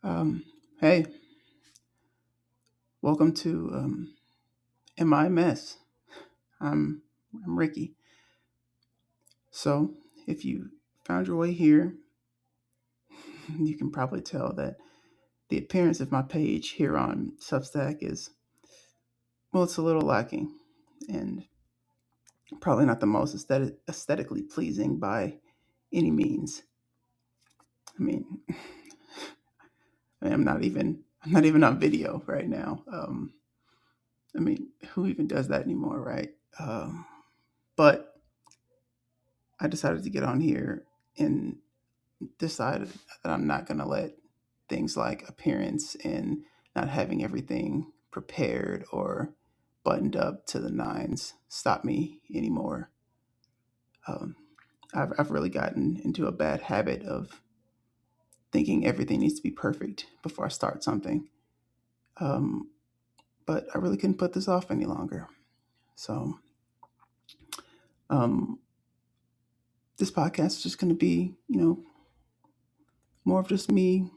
Um, hey, welcome to Am I a Mess? I'm I'm Ricky. So, if you found your way here, you can probably tell that the appearance of my page here on Substack is it's a little lacking, and probably not the most aesthetically pleasing by any means. I mean, I'm not even on video right now. Who even does that anymore, right? But I decided to get on here and decided that I'm not going to let things like appearance and not having everything prepared or buttoned up to the nines stop me anymore. Um, I've really gotten into a bad habit of thinking everything needs to be perfect before I start something. Um, but I really couldn't put this off any longer. So um, this podcast is just going to be, more of just me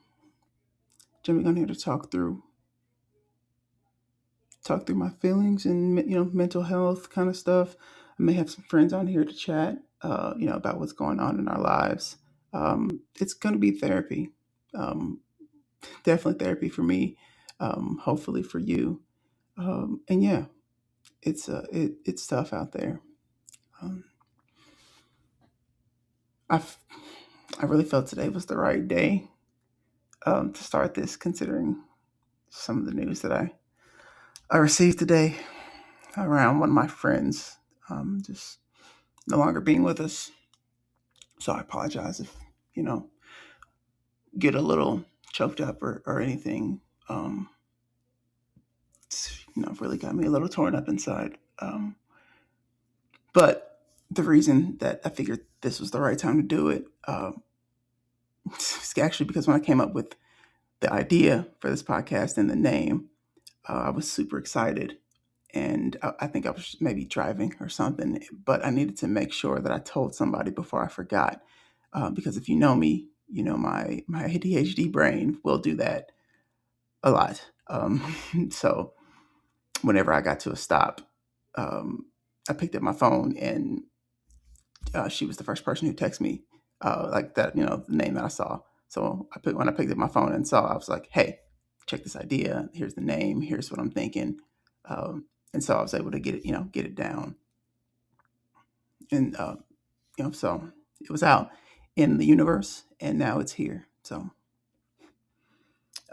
jumping on here to talk through my feelings and mental health kind of stuff. I may have some friends on here to chat, about what's going on in our lives. It's going to be therapy, um, definitely therapy for me. Hopefully for you, and yeah, it's tough out there. Um, I I really felt today was the right day to start this, considering some of the news that I received today around one of my friends just no longer being with us. So I apologize if, you know, get a little choked up or anything. Really got me a little torn up inside. But the reason that I figured this was the right time to do it is actually because when I came up with the idea for this podcast and the name, I was super excited. And I think I was maybe driving or something, but I needed to make sure that I told somebody before I forgot. Because if you know me, my ADHD brain will do that a lot. So whenever I got to a stop, um, I picked up my phone and she was the first person who texted me like that, the name that I saw. So when I picked up my phone and saw, I was like, "Hey, check this idea. Here's the name. Here's what I'm thinking." And so I was able to get it down, and so it was out in the universe, and now it's here. So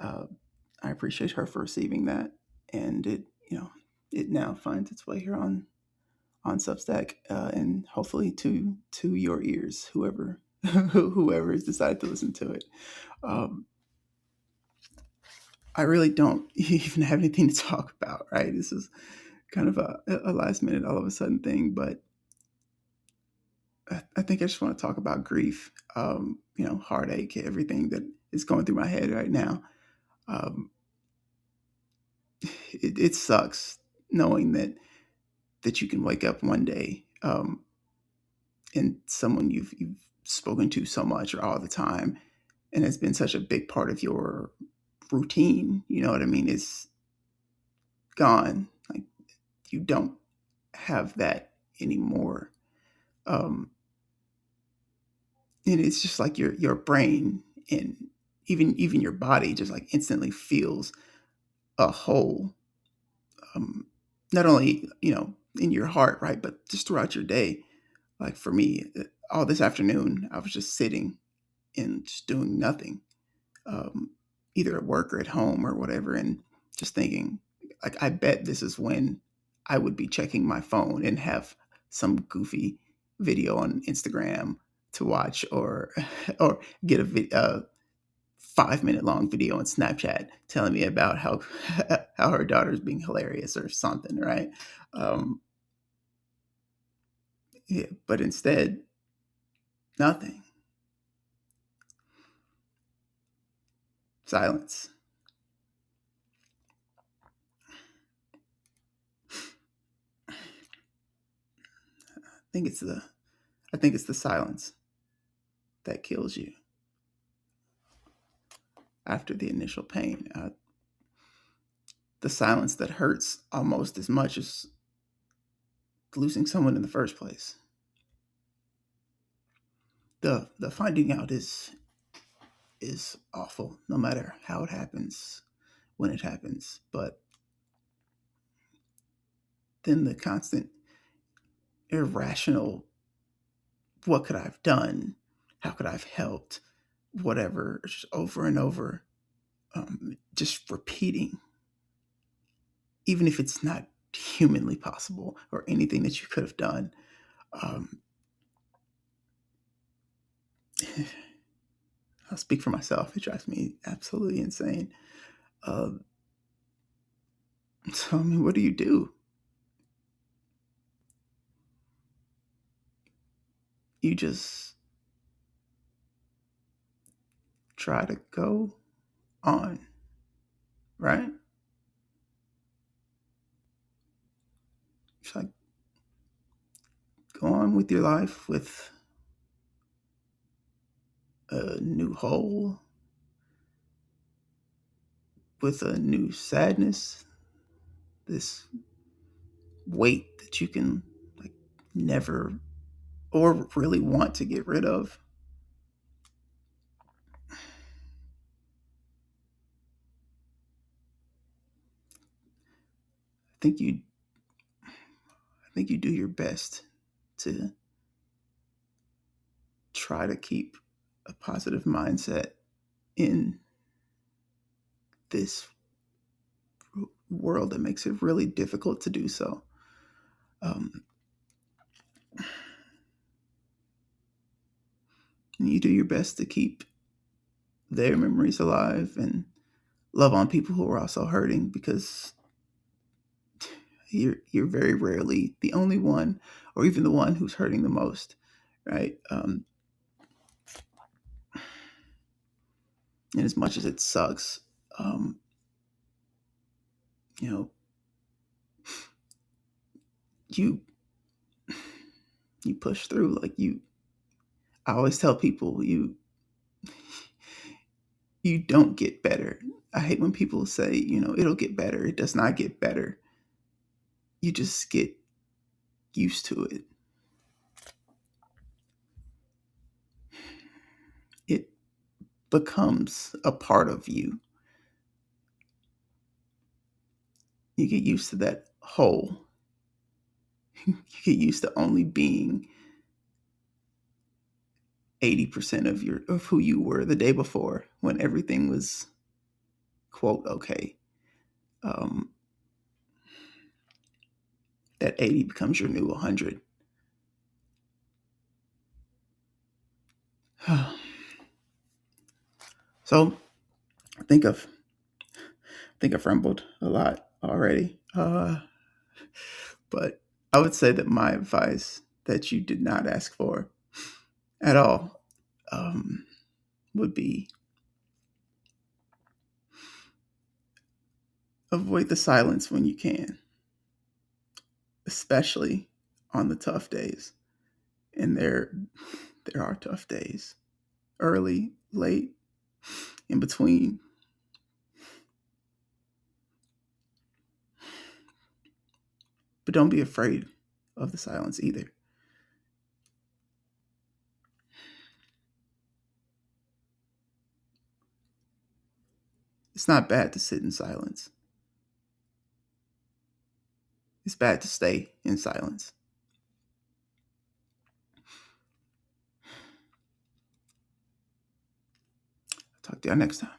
uh, I appreciate her for receiving that, and it now finds its way here on Substack, and hopefully to your ears, whoever has decided to listen to it. Um, I really don't even have anything to talk about. Right, this is kind of a last minute, all of a sudden thing, but I think I just want to talk about grief. Heartache, everything that is going through my head right now. Um, it sucks knowing that you can wake up one day and someone you've spoken to so much or all the time and has been such a big part of your routine, you know what I mean, is gone. Like, you don't have that anymore. Um, and it's just like your brain and even your body just like instantly feels a hole. Um, Not only in your heart, right, but just throughout your day. Like for me, all this afternoon, I was just sitting and just doing nothing, um, either at work or at home or whatever, and just thinking, like, I bet this is when I would be checking my phone and have some goofy video on Instagram to watch, or or get a 5 minute long video on Snapchat telling me about how how her daughter's being hilarious or something, right? Um, yeah, but instead, nothing. Silence. I think it's the I think it's the silence that kills you. after the initial pain. The silence that hurts almost as much as losing someone in the first place. The finding out is awful, no matter how it happens, when it happens. But then the constant irrational, what could I have done? How could I have helped? Whatever, just over and over, just repeating, even if it's not humanly possible or anything that you could have done. I'll speak for myself. It drives me absolutely insane. So, I mean, what do? You just try to go on, right? It's like, go on with your life with a new hole, with a new sadness, this weight that you can like never or really want to get rid of. I think you I think you do your best to try to keep a positive mindset in this world that makes it really difficult to do so. Um, you do your best to keep their memories alive and love on people who are also hurting, because you're very rarely the only one or even the one who's hurting the most, right? And as much as it sucks, um, you know, you you push through. Like I always tell people, you don't get better. I hate when people say, it'll get better. It does not get better. You just get used to it. It becomes a part of you. You get used to that whole. You get used to only being 80% of who you were the day before, when everything was quote okay. Um, that 80 becomes your new 100. So I think I've rambled a lot already. But I would say that my advice that you did not ask for at all, would be avoid the silence when you can, especially on the tough days. And there are tough days, early, late, in between. But don't be afraid of the silence either. It's not bad to sit in silence. It's bad to stay in silence. Talk to y'all next time.